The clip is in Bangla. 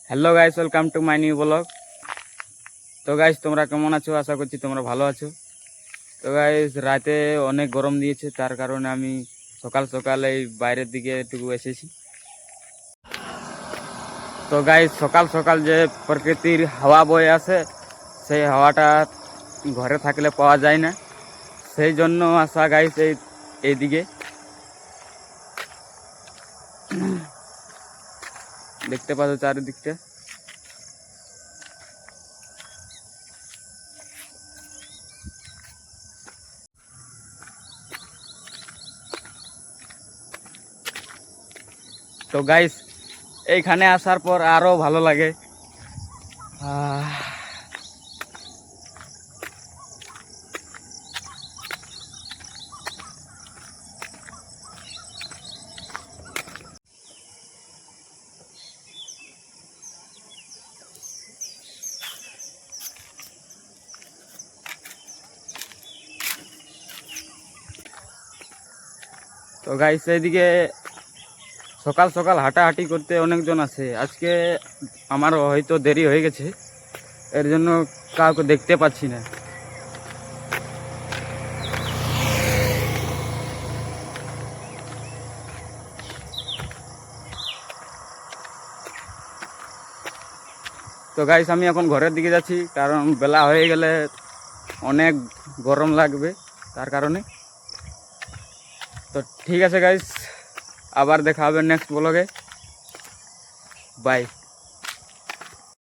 Hello guys, welcome to my new blog. তো গাইস, তোমরা কেমন আছো? আশা করছি তোমরা ভালো আছো। তো গাইস, রাতে অনেক গরম দিয়েছে, তার কারণে আমি সকাল সকাল এই বাইরের দিকে একটু এসেছি। তো গাইস, সকাল সকাল যে প্রকৃতির হাওয়া বয়ে আসে, সেই হাওয়াটা ঘরে থাকলে পাওয়া যায় না, সেই জন্য আসা গাইস এইদিকে। দেখতে পাচ্ছ চারিদিকটা। তো গাইস, এইখানে আসার পর আরো ভালো লাগে। তো গাইস, এইদিকে সকাল সকাল হাঁটাহাঁটি করতে অনেকজন আছে। আজকে আমার হয়তো দেরি হয়ে গেছে, এর জন্য কাউকে দেখতে পাচ্ছি না। তো গাইস, আমি এখন ঘরের দিকে যাচ্ছি, কারণ বেলা হয়ে গেলে অনেক গরম লাগবে, তার কারণে। তো ঠিক আছে গাইস, আবার দেখা হবে নেক্সট ব্লগে। বাই।